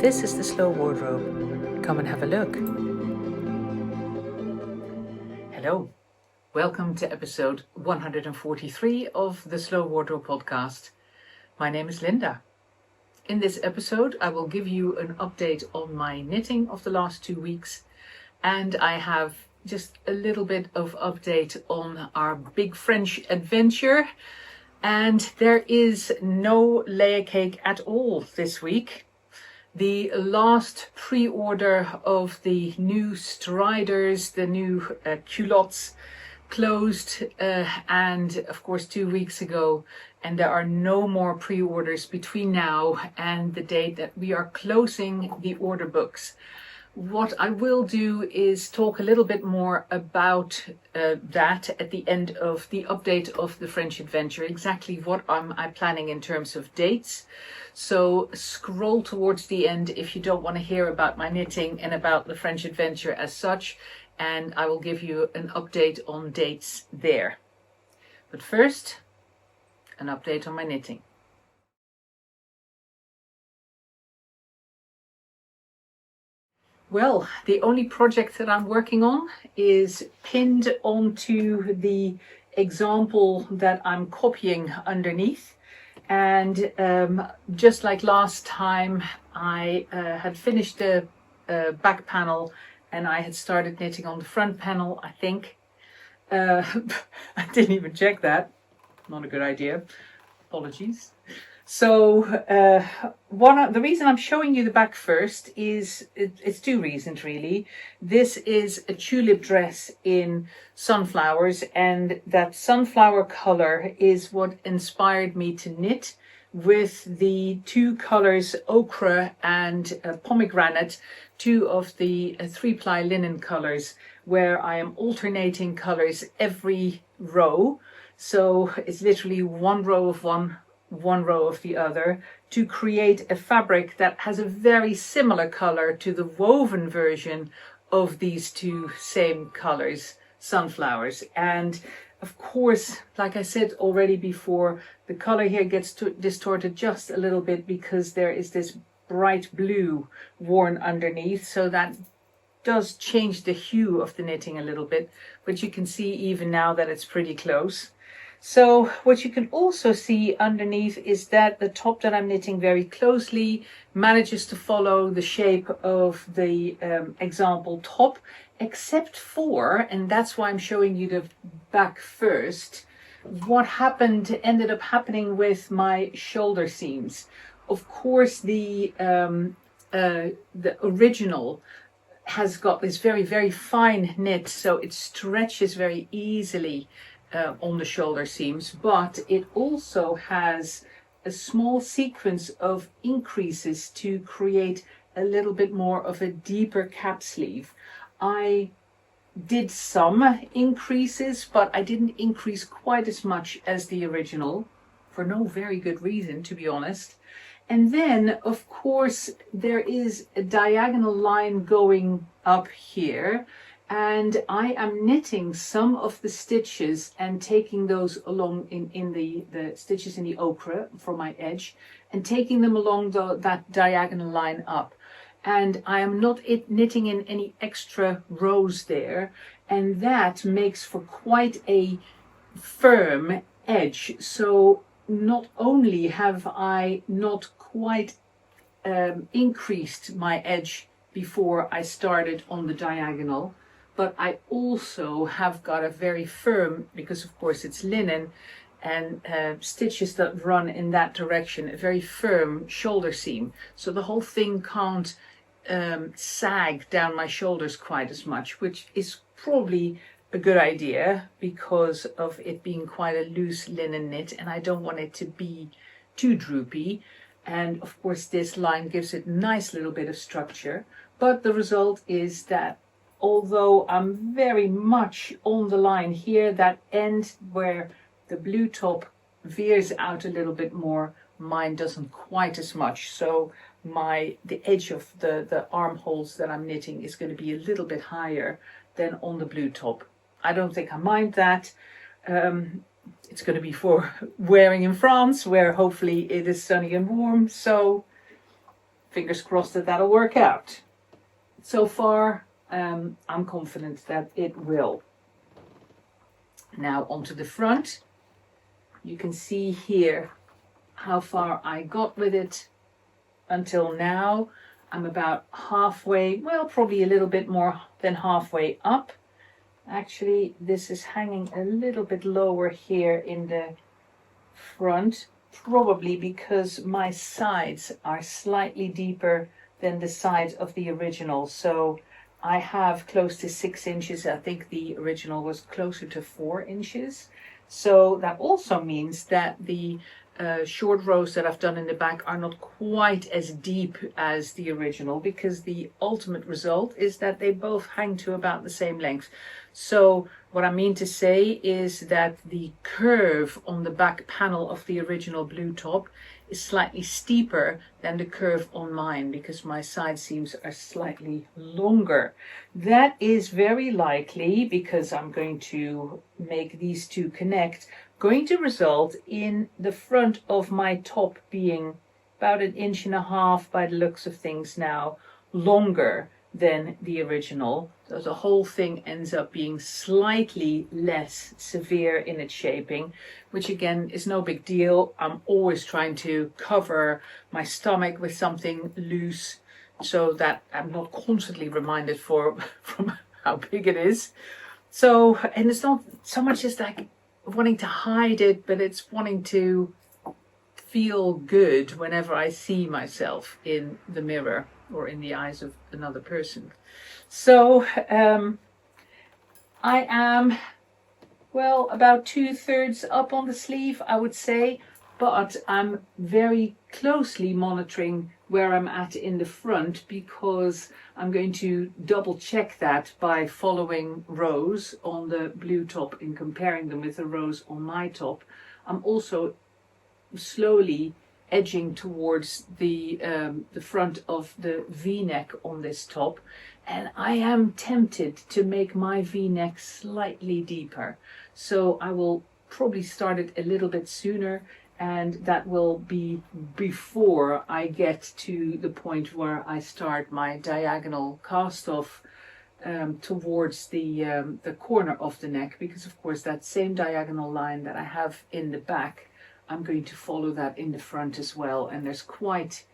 This is the Slow Wardrobe. Come and have a look. Hello, welcome to episode 143 of the Slow Wardrobe podcast. My name is Linda. In this episode, I will give you an update on my knitting of the last 2 weeks, and I have just a little bit of update on our big French adventure. And there is no Layercake at all this week. The last pre-order of the new striders, the new culottes, closed and of course 2 weeks ago, and there are no more pre-orders between now and the date that we are closing the order books. What I will do is talk a little bit more about that at the end of the update of the French adventure, exactly what I'm planning in terms of dates. So scroll towards the end if you don't want to hear about my knitting and about the French adventure as such, and I will give you an update on dates there. But first, an update on my knitting. Well, the only project that I'm working on is pinned onto the example that I'm copying underneath. And just like last time, I had finished the back panel and I had started knitting on the front panel, I think. I didn't even check that. Not a good idea. Apologies. So the reason I'm showing you the back first is it's 2 reasons really. This is a tulip dress in sunflowers, and that sunflower color is what inspired me to knit with the 2 colors ochre and pomegranate, 2 of the 3-ply linen colors, where I am alternating colors every row. So it's literally 1 row of one row of the other, to create a fabric that has a very similar color to the woven version of these 2 same colors, sunflowers. And of course, like I said already before, the color here gets distorted just a little bit because there is this bright blue worn underneath, so that does change the hue of the knitting a little bit, but you can see even now that it's pretty close. So what you can also see underneath is that the top that I'm knitting very closely manages to follow the shape of the example top, except for, and that's why I'm showing you the back first, what ended up happening with my shoulder seams. Of course, the original has got this very, very fine knit, so it stretches very easily on the shoulder seams, but it also has a small sequence of increases to create a little bit more of a deeper cap sleeve. I did some increases, but I didn't increase quite as much as the original, for no very good reason, to be honest. And then, of course, there is a diagonal line going up here, and I am knitting some of the stitches and taking those along in the stitches in the ochre for my edge, and taking them along that diagonal line up. And I am not knitting in any extra rows there, and that makes for quite a firm edge. So not only have I not quite increased my edge before I started on the diagonal, but I also have got a very firm, because of course it's linen and stitches that run in that direction, a very firm shoulder seam. So the whole thing can't sag down my shoulders quite as much, which is probably a good idea because of it being quite a loose linen knit, and I don't want it to be too droopy. And of course this line gives it a nice little bit of structure, but the result is that although I'm very much on the line here, that end where the blue top veers out a little bit more, mine doesn't quite as much. So the edge of the armholes that I'm knitting is going to be a little bit higher than on the blue top. I don't think I mind that. It's going to be for wearing in France, where hopefully it is sunny and warm. So fingers crossed that that'll work out. So far, I'm confident that it will. Now onto the front. You can see here how far I got with it until now. I'm about halfway, well, probably a little bit more than halfway up. Actually, this is hanging a little bit lower here in the front, probably because my sides are slightly deeper than the sides of the original. So I have close to 6 inches. I think the original was closer to 4 inches. So that also means that the short rows that I've done in the back are not quite as deep as the original, because the ultimate result is that they both hang to about the same length. So what I mean to say is that the curve on the back panel of the original blue top is slightly steeper than the curve on mine, because my side seams are slightly longer. That is very likely, because I'm going to make these two connect, going to result in the front of my top being about 1.5 inches by the looks of things now, longer than the original. So the whole thing ends up being slightly less severe in its shaping, which again is no big deal. I'm always trying to cover my stomach with something loose so that I'm not constantly reminded from how big it is. So, and it's not so much as like wanting to hide it, but it's wanting to feel good whenever I see myself in the mirror or in the eyes of another person. So I am, well, about 2/3 up on the sleeve, I would say, but I'm very closely monitoring where I'm at in the front, because I'm going to double check that by following rows on the blue top and comparing them with the rows on my top. I'm also slowly edging towards the front of the V-neck on this top, and I am tempted to make my V-neck slightly deeper. So I will probably start it a little bit sooner, and that will be before I get to the point where I start my diagonal cast off towards the corner of the neck, because of course that same diagonal line that I have in the back, I'm going to follow that in the front as well. And there's quite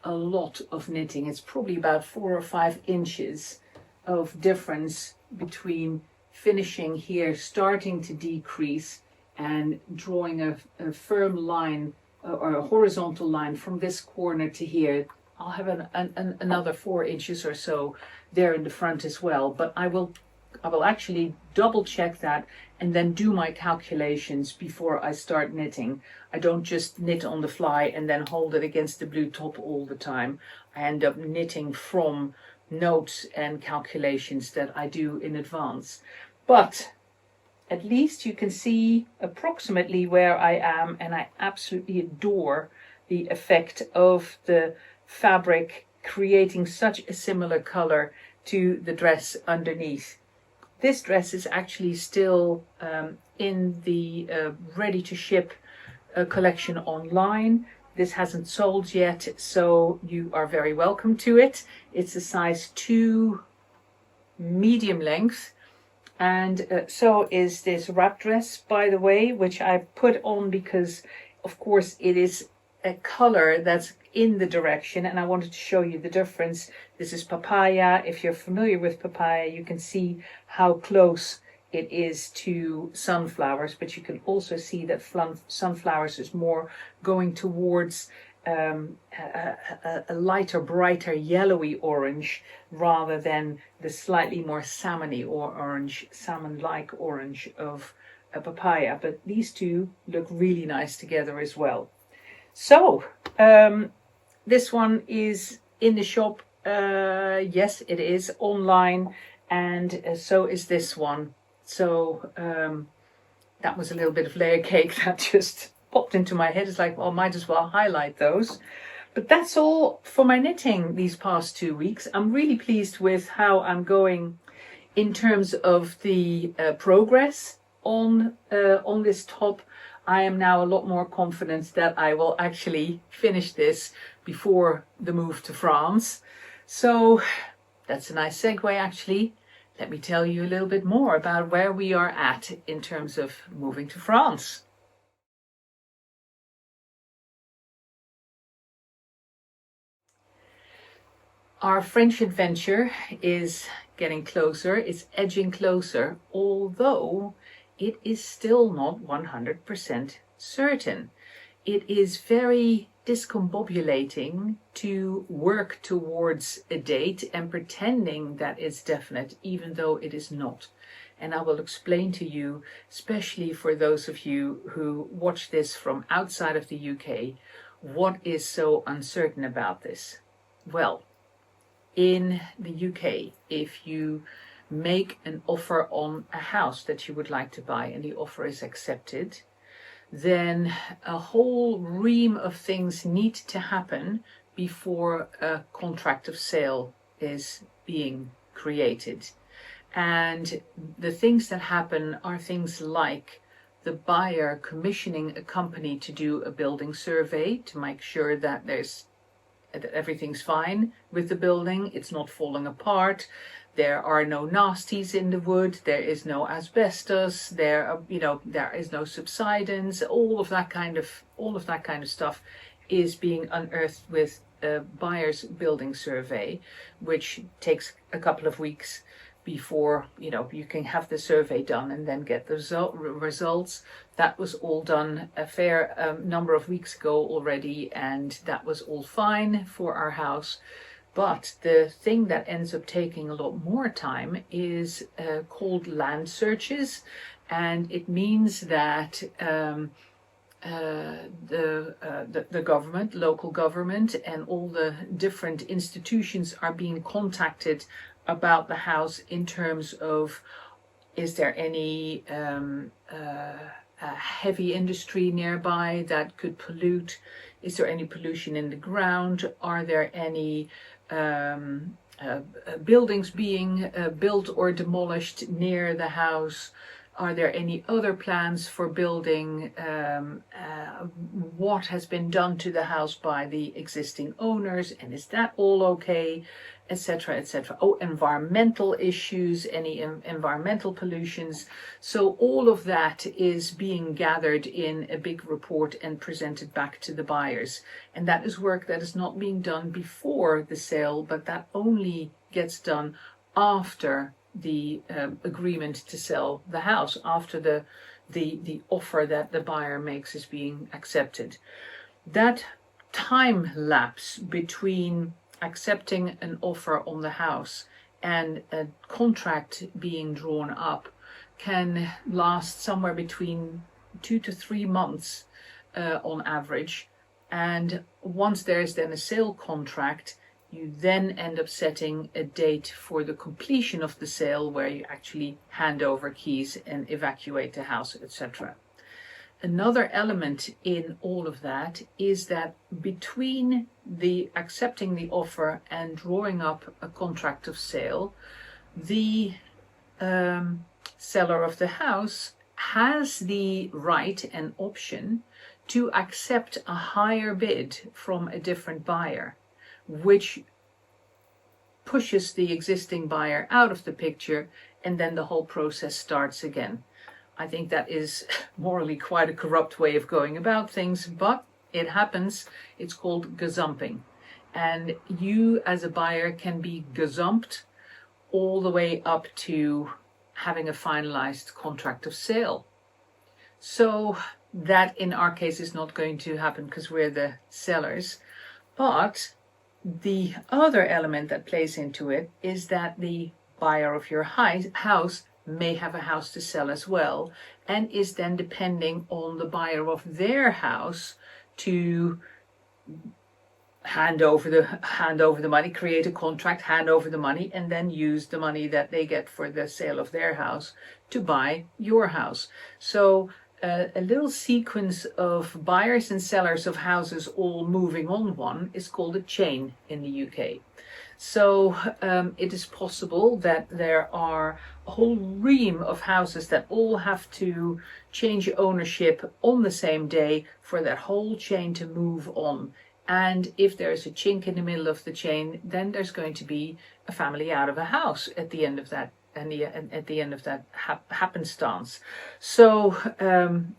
a lot of knitting. It's probably about 4 or 5 inches of difference between finishing here, starting to decrease, and drawing a firm line or a horizontal line from this corner to here. I'll have another 4 inches or so there in the front as well, but I will actually double check that and then do my calculations before I start knitting. I don't just knit on the fly and then hold it against the blue top all the time. I end up knitting from notes and calculations that I do in advance. But at least you can see approximately where I am, and I absolutely adore the effect of the fabric creating such a similar color to the dress underneath. This dress is actually still in the ready to ship collection online. This hasn't sold yet, so you are very welcome to it. It's a size 2 medium length. And so is this wrap dress, by the way, which I put on because, of course, it is a color that's in the direction, and I wanted to show you the difference. This is papaya. If you're familiar with papaya, you can see how close it is to sunflowers, but you can also see that sunflowers is more going towards a lighter, brighter yellowy orange rather than the slightly more salmony or orange, salmon-like orange of a papaya. But these two look really nice together as well. So this one is in the shop. Yes, it is online, and so is this one. So that was a little bit of layer cake that just popped into my head. It's like, well, might as well highlight those. But that's all for my knitting these past 2 weeks. I'm really pleased with how I'm going in terms of the progress on this top. I am now a lot more confident that I will actually finish this before the move to France. So that's a nice segue actually. Let me tell you a little bit more about where we are at in terms of moving to France. Our French adventure is getting closer, it's edging closer, although it is still not 100% certain. It is very discombobulating to work towards a date and pretending that it's definite, even though it is not. And I will explain to you, especially for those of you who watch this from outside of the UK, what is so uncertain about this. Well, in the UK, if you make an offer on a house that you would like to buy and the offer is accepted, then a whole ream of things need to happen before a contract of sale is being created. And the things that happen are things like the buyer commissioning a company to do a building survey to make sure that everything's fine with the building, it's not falling apart, there are no nasties in the wood, there is no asbestos, there is no subsidence, all of that kind of stuff is being unearthed with a buyer's building survey, which takes a couple of weeks before you can have the survey done and then get the results. That was all done a fair number of weeks ago already, and that was all fine for our house. But the thing that ends up taking a lot more time is called land searches, and it means that the government, local government, and all the different institutions are being contacted about the house in terms of, is there any heavy industry nearby that could pollute? Is there any pollution in the ground? Are there any buildings being built or demolished near the house? Are there any other plans for building? What has been done to the house by the existing owners, and is that all okay, etc., etc. Oh, environmental issues, any environmental pollutions. So all of that is being gathered in a big report and presented back to the buyers. And that is work that is not being done before the sale, but that only gets done after the agreement to sell the house, after the offer that the buyer makes is being accepted. That time lapse between accepting an offer on the house and a contract being drawn up can last somewhere between 2 to 3 months on average. And once there's then a sale contract, you then end up setting a date for the completion of the sale where you actually hand over keys and evacuate the house, etc. Another element in all of that is that between the accepting the offer and drawing up a contract of sale, the seller of the house has the right and option to accept a higher bid from a different buyer, which pushes the existing buyer out of the picture, and then the whole process starts again. I think that is morally quite a corrupt way of going about things, but it happens. It's called gazumping. And you as a buyer can be gazumped all the way up to having a finalized contract of sale. So that in our case is not going to happen because we're the sellers. But the other element that plays into it is that the buyer of your house may have a house to sell as well, and is then depending on the buyer of their house to hand over the money, create a contract, hand over the money, and then use the money that they get for the sale of their house to buy your house. So a little sequence of buyers and sellers of houses all moving on one is called a chain in the UK. So it is possible that there are a whole ream of houses that all have to change ownership on the same day for that whole chain to move on. And if there's a chink in the middle of the chain, then there's going to be a family out of a house at the end of that, and at the end of that happenstance. So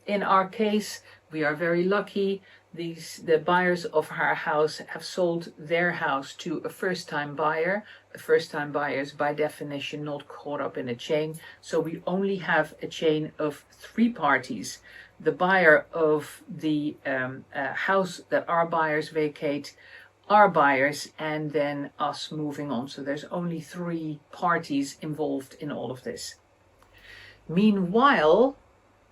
in our case, we are very lucky. The buyers of our house have sold their house to a first-time buyer. A first-time buyer is by definition not caught up in a chain. So we only have a chain of 3 parties. The buyer of the house that our buyers vacate, our buyers, and then us moving on. So there's only 3 parties involved in all of this. Meanwhile,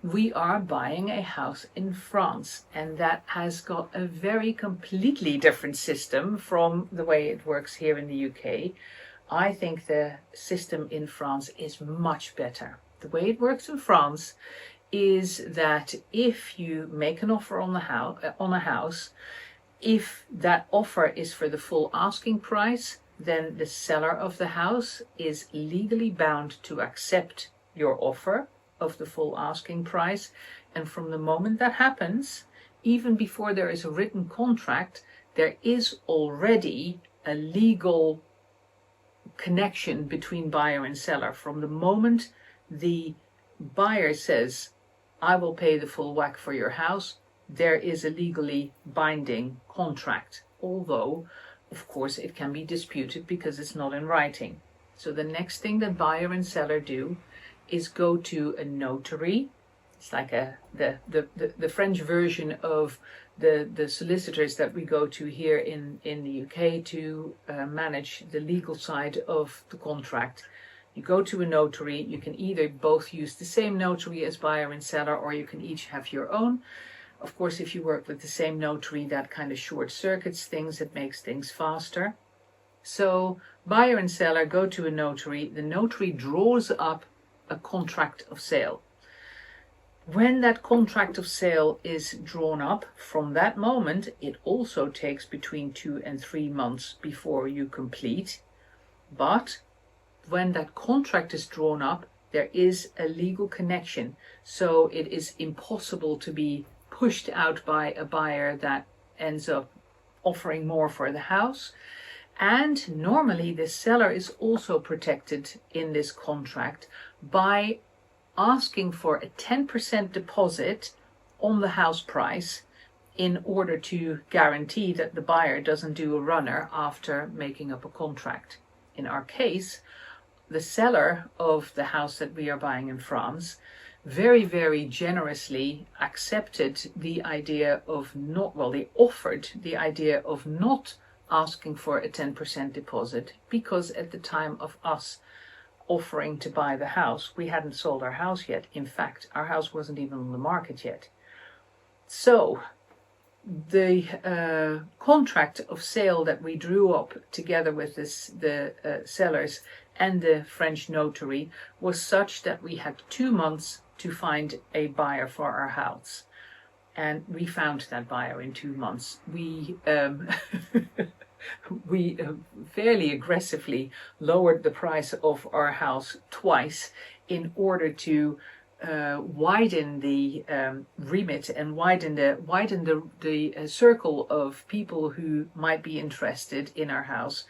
we are buying a house in France, and that has got a very completely different system from the way it works here in the UK. I think the system in France is much better. The way it works in France is that if you make an offer on a house, if that offer is for the full asking price, then the seller of the house is legally bound to accept your offer of the full asking price. And from the moment that happens, even before there is a written contract, there is already a legal connection between buyer and seller. From the moment the buyer says, I will pay the full whack for your house, there is a legally binding contract, although of course it can be disputed because it's not in writing. So the next thing that buyer and seller do is go to a notary. It's like the French version of the solicitors that we go to here in the UK to manage the legal side of the contract. You go to a notary. You can either both use the same notary as buyer and seller, or you can each have your own. Of course, if you work with the same notary, that kind of short circuits things. It makes things faster. So buyer and seller go to a notary. The notary draws up a contract of sale. When that contract of sale is drawn up, from that moment, it also takes between 2 and 3 months before you complete. But when that contract is drawn up, there is a legal connection. So it is impossible to be pushed out by a buyer that ends up offering more for the house. And normally the seller is also protected in this contract by asking for a 10% deposit on the house price in order to guarantee that the buyer doesn't do a runner after making up a contract. In our case, the seller of the house that we are buying in France very, very generously accepted the idea of they offered the idea of not asking for a 10% deposit, because at the time of us offering to buy the house, we hadn't sold our house yet. In fact, our house wasn't even on the market yet. So the contract of sale that we drew up together with the sellers and the French notary was such that we had 2 months to find a buyer for our house. And we found that buyer in 2 months. We fairly aggressively lowered the price of our house twice in order to widen the remit and widen the circle of people who might be interested in our house,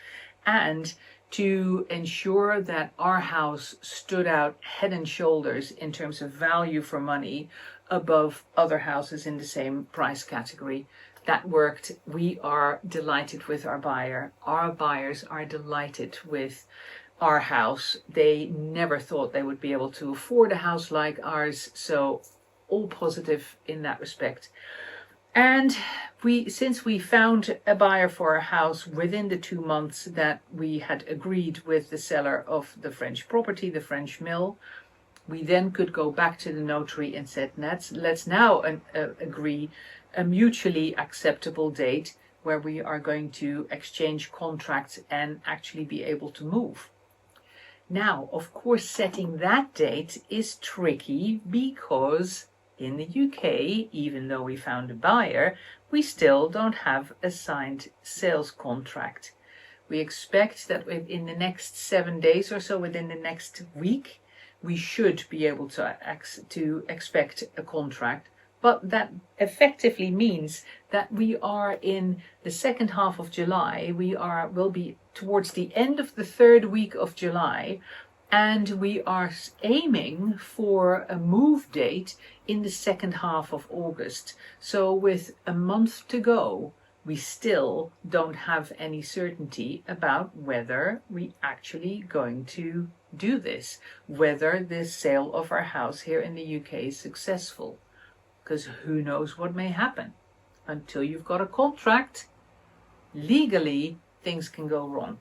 and to ensure that our house stood out head and shoulders in terms of value for money above other houses in the same price category. That worked. We are delighted with our buyer. Our buyers are delighted with our house. They never thought they would be able to afford a house like ours, so all positive in that respect. And since we found a buyer for our house within the 2 months that we had agreed with the seller of the French property, the French mill, we then could go back to the notary and said, let's now agree a mutually acceptable date where we are going to exchange contracts and actually be able to move. Now, of course, setting that date is tricky because in the UK, even though we found a buyer, we still don't have a signed sales contract. We expect that within the next 7 days or so, within the next week, we should be able to expect a contract. But that effectively means that we are in the second half of July. Will be towards the end of the third week of July, and we are aiming for a move date in the second half of August. So with a month to go, we still don't have any certainty about whether we actually going to do this, whether this sale of our house here in the UK is successful. Because who knows what may happen. Until you've got a contract, legally things can go wrong.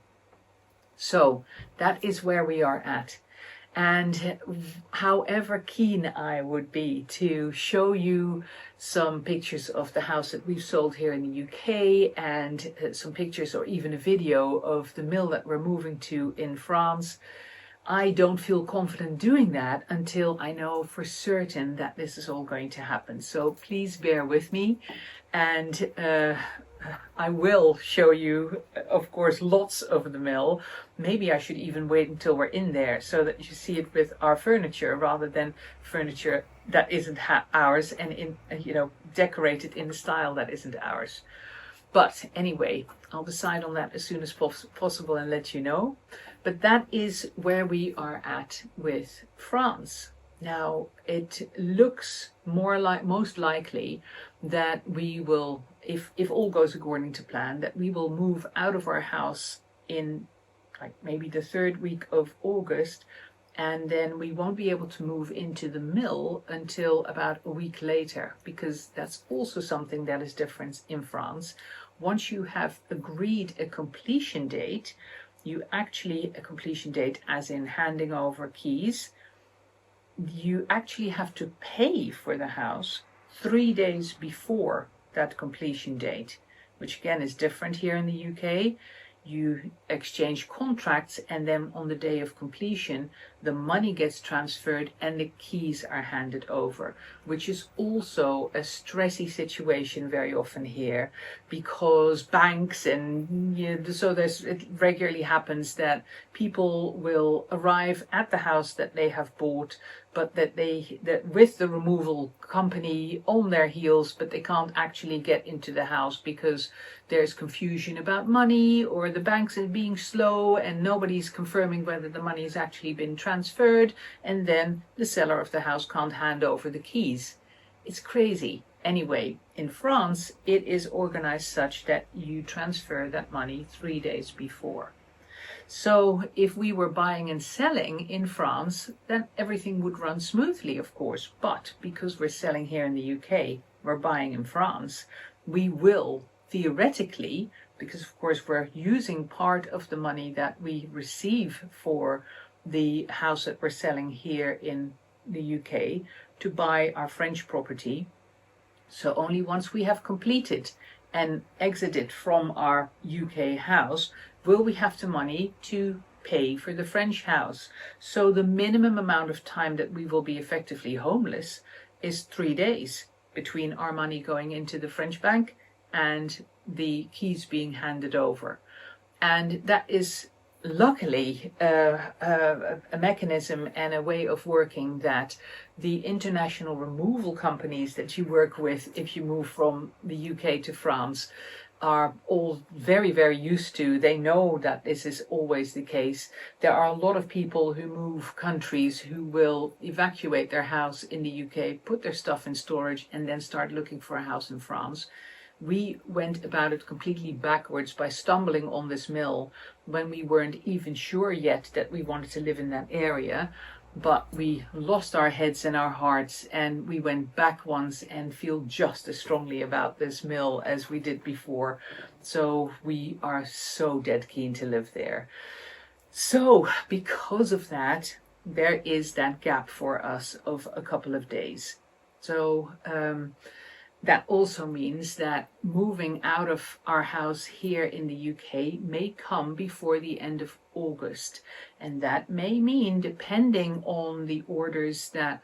So that is where we are at. And however keen I would be to show you some pictures of the house that we've sold here in the UK, and some pictures or even a video of the mill that we're moving to in France, I don't feel confident doing that until I know for certain that this is all going to happen. So please bear with me, and I will show you, of course, lots of the mill. Maybe I should even wait until we're in there so that you see it with our furniture rather than furniture that isn't ours and decorated in the style that isn't ours. But anyway, I'll decide on that as soon as possible and let you know. But that is where we are at with France. Now, it looks most likely that we will, if all goes according to plan, that we will move out of our house in like maybe the third week of August, and then we won't be able to move into the mill until about a week later, because that's also something that is different in France. Once you have agreed a completion date, a completion date as in handing over keys, you actually have to pay for the house 3 days before that completion date, which again is different here in the UK. You exchange contracts, and then on the day of completion, the money gets transferred and the keys are handed over, which is also a stressy situation very often here, because banks and it regularly happens that people will arrive at the house that they have bought, but that with the removal company on their heels, but they can't actually get into the house because there's confusion about money, or the banks are being slow and nobody's confirming whether the money has actually been transferred, and then the seller of the house can't hand over the keys. It's crazy. Anyway, in France, it is organized such that you transfer that money 3 days before. So if we were buying and selling in France, then everything would run smoothly, of course. But because we're selling here in the UK, we're buying in France, we will theoretically, because of course we're using part of the money that we receive for the house that we're selling here in the UK to buy our French property. So only once we have completed and exited from our UK house will we have the money to pay for the French house. So the minimum amount of time that we will be effectively homeless is 3 days between our money going into the French bank and the keys being handed over. And that is luckily a mechanism and a way of working that the international removal companies that you work with if you move from the UK to France are all very, very used to. They know that this is always the case. There are a lot of people who move countries who will evacuate their house in the UK, put their stuff in storage, and then start looking for a house in France. We went about it completely backwards by stumbling on this mill when we weren't even sure yet that we wanted to live in that area. But we lost our heads and our hearts, and we went back once and feel just as strongly about this mill as we did before. So we are so dead keen to live there. So because of that, there is that gap for us of a couple of days. So that also means that moving out of our house here in the UK may come before the end of August. And that may mean, depending on the orders that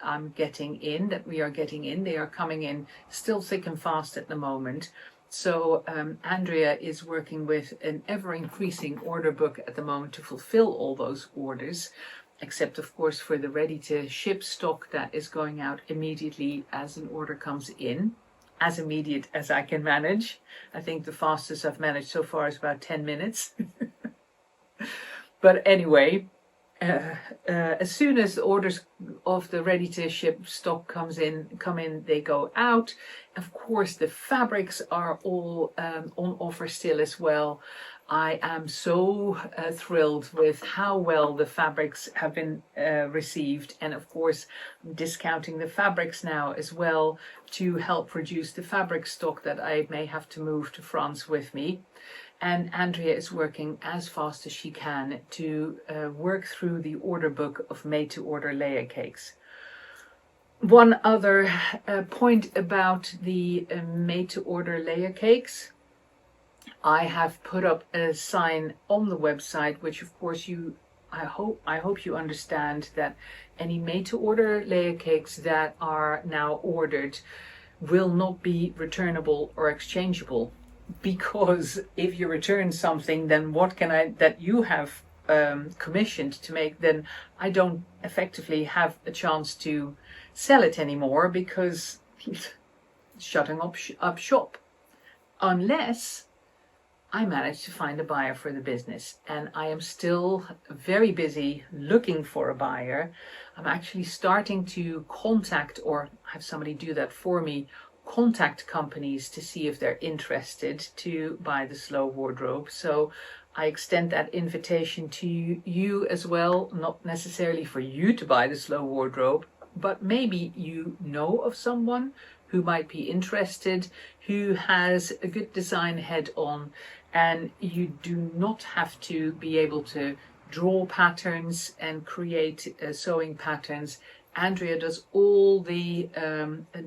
we are getting in, they are coming in still thick and fast at the moment. So Andrea is working with an ever-increasing order book at the moment to fulfill all those orders, except of course for the ready-to-ship stock that is going out immediately as an order comes in, as immediate as I can manage. I think the fastest I've managed so far is about 10 minutes. But anyway, as soon as the orders of the ready-to-ship stock come in, they go out. Of course, the fabrics are all on offer still as well. I am so thrilled with how well the fabrics have been received, and of course I'm discounting the fabrics now as well to help reduce the fabric stock that I may have to move to France with me. And Andrea is working as fast as she can to work through the order book of made-to-order layer cakes. One other point about the made-to-order layer cakes. I have put up a sign on the website, which of course I hope you understand that any made-to-order layer cakes that are now ordered will not be returnable or exchangeable. Because if you return something, then that you have commissioned to make, then I don't effectively have a chance to sell it anymore, because shutting up shop, unless I manage to find a buyer for the business. And I am still very busy looking for a buyer. I'm actually starting to contact, or have somebody do that for me, contact companies to see if they're interested to buy the Slow wardrobe. So I extend that invitation to you as well, not necessarily for you to buy the Slow wardrobe, but maybe you know of someone who might be interested, who has a good design head on, and you do not have to be able to draw patterns and create sewing patterns. Andrea does all the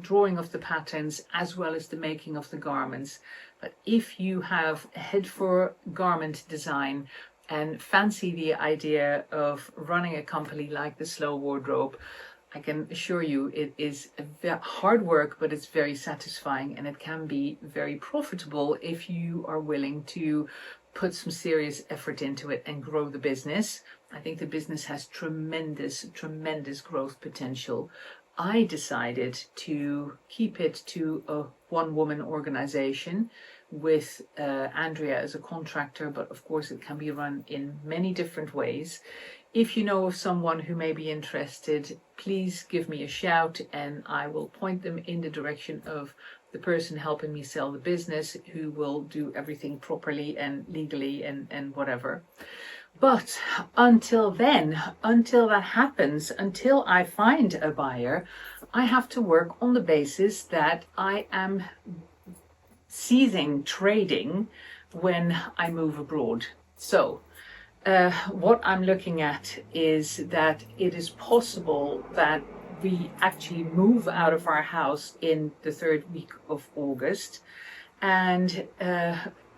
drawing of the patterns as well as the making of the garments. But if you have a head for garment design and fancy the idea of running a company like the Slow Wardrobe, I can assure you it is hard work, but it's very satisfying, and it can be very profitable if you are willing to put some serious effort into it and grow the business. I think the business has tremendous growth potential. I decided to keep it to a one-woman organization with Andrea as a contractor, but of course it can be run in many different ways. If you know of someone who may be interested, please give me a shout and I will point them in the direction of the person helping me sell the business, who will do everything properly and legally and whatever. But until then, until that happens, until I find a buyer, I have to work on the basis that I am ceasing trading when I move abroad. So what I'm looking at is that it is possible that we actually move out of our house in the third week of August. And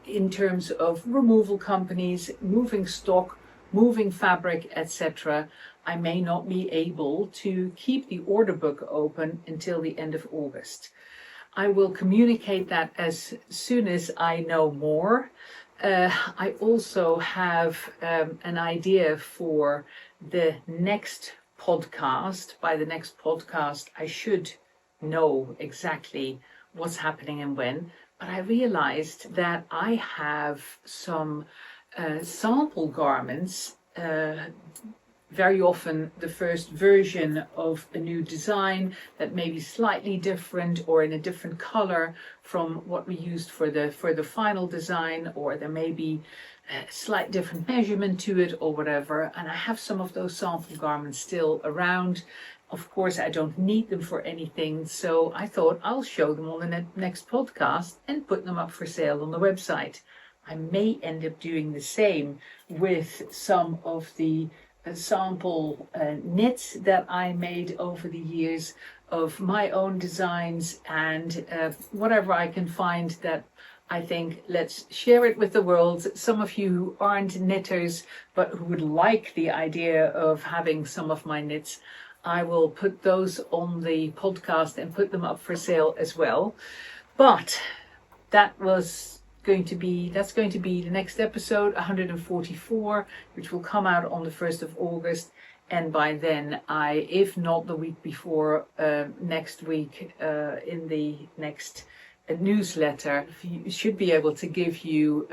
in terms of removal companies, moving stock, moving fabric, etc., I may not be able to keep the order book open until the end of August. I will communicate that as soon as I know more. I also have an idea for the next podcast. By the next podcast, I should know exactly what's happening and when. But I realized that I have some sample garments, very often the first version of a new design that may be slightly different or in a different color from what we used for the final design, or there may be a slight different measurement to it or whatever. And I have some of those sample garments still around. Of course, I don't need them for anything, so I thought I'll show them on the next podcast and put them up for sale on the website. I may end up doing the same with some of the sample knits that I made over the years of my own designs, and whatever I can find that I think, let's share it with the world. Some of you who aren't knitters but who would like the idea of having some of my knits, I will put those on the podcast and put them up for sale as well. But that's going to be the next episode, 144, which will come out on the 1st of August. And by then, if not the week before, next week, in the next newsletter, you should be able to give you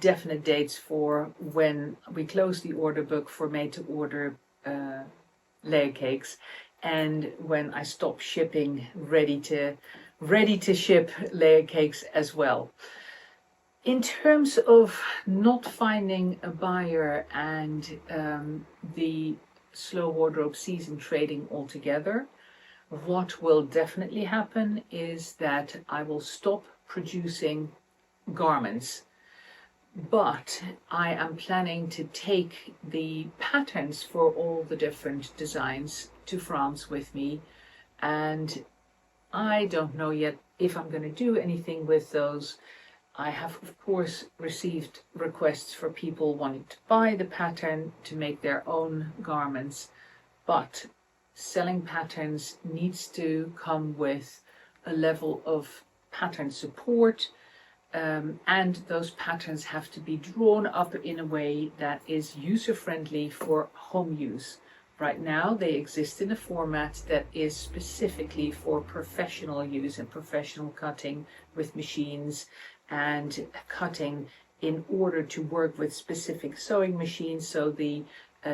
definite dates for when we close the order book for made-to-order layer cakes, and when I stop shipping ready to ship layer cakes as well. In terms of not finding a buyer and the slow wardrobe season trading altogether, what will definitely happen is that I will stop producing garments, but I am planning to take the patterns for all the different designs to France with me, and I don't know yet if I'm going to do anything with those. I have, of course, received requests for people wanting to buy the pattern to make their own garments, but selling patterns needs to come with a level of pattern support, and those patterns have to be drawn up in a way that is user-friendly for home use. Right now, they exist in a format that is specifically for professional use and professional cutting with machines, and cutting in order to work with specific sewing machines, so the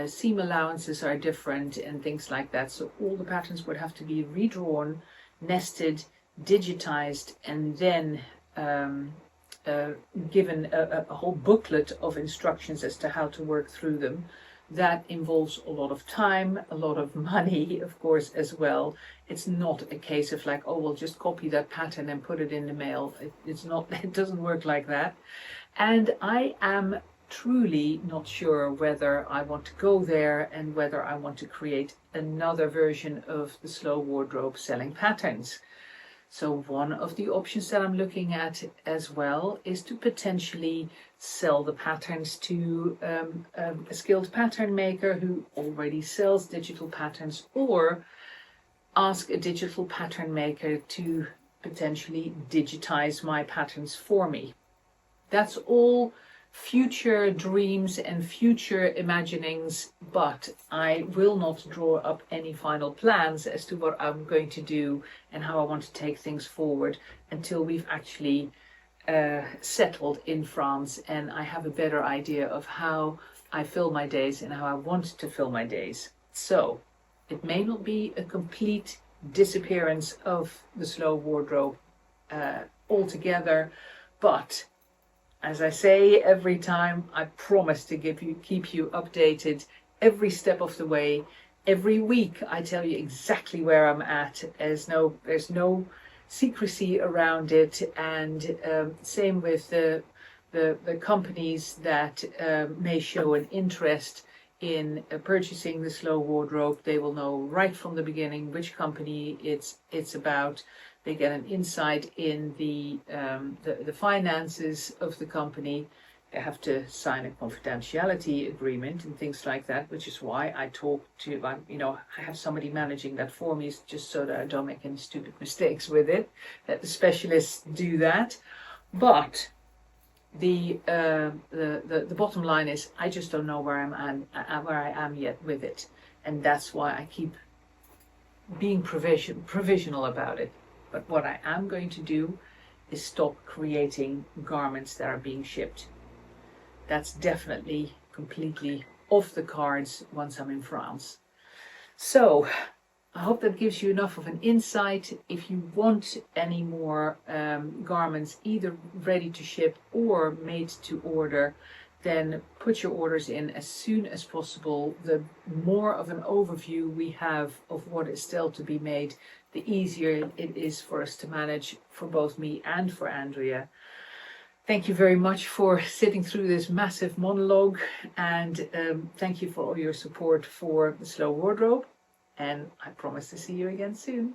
seam allowances are different and things like that. So all the patterns would have to be redrawn, nested, digitized, and then given a whole booklet of instructions as to how to work through them. That involves a lot of time, a lot of money, of course, as well. It's not a case of like, oh, we'll just copy that pattern and put it in the mail. It's not, it doesn't work like that. And I am truly not sure whether I want to go there and whether I want to create another version of the slow wardrobe selling patterns. So one of the options that I'm looking at as well is to potentially sell the patterns to a skilled pattern maker who already sells digital patterns, or ask a digital pattern maker to potentially digitize my patterns for me. That's all future dreams and future imaginings, but I will not draw up any final plans as to what I'm going to do and how I want to take things forward until we've actually settled in France and I have a better idea of how I fill my days and how I want to fill my days. So it may not be a complete disappearance of the slow wardrobe altogether, but as I say every time, I promise to keep you updated every step of the way. Every week I tell you exactly where I'm at. There's no secrecy around it, and same with the companies that may show an interest in purchasing the slow wardrobe. They will know right from the beginning which company it's about. They get an insight in the finances of the company. They have to sign a confidentiality agreement and things like that, which is why I talk to, I have somebody managing that for me, just so that I don't make any stupid mistakes with it, that the specialists do that. But the bottom line is, I just don't know where I am yet with it, and that's why I keep being provisional about it. But what I am going to do is stop creating garments that are being shipped. That's definitely completely off the cards once I'm in France. So I hope that gives you enough of an insight. If you want any more garments either ready to ship or made to order, then put your orders in as soon as possible. The more of an overview we have of what is still to be made, the easier it is for us to manage, for both me and for Andrea. Thank you very much for sitting through this massive monologue, and thank you for all your support for the slow wardrobe, and I promise to see you again soon.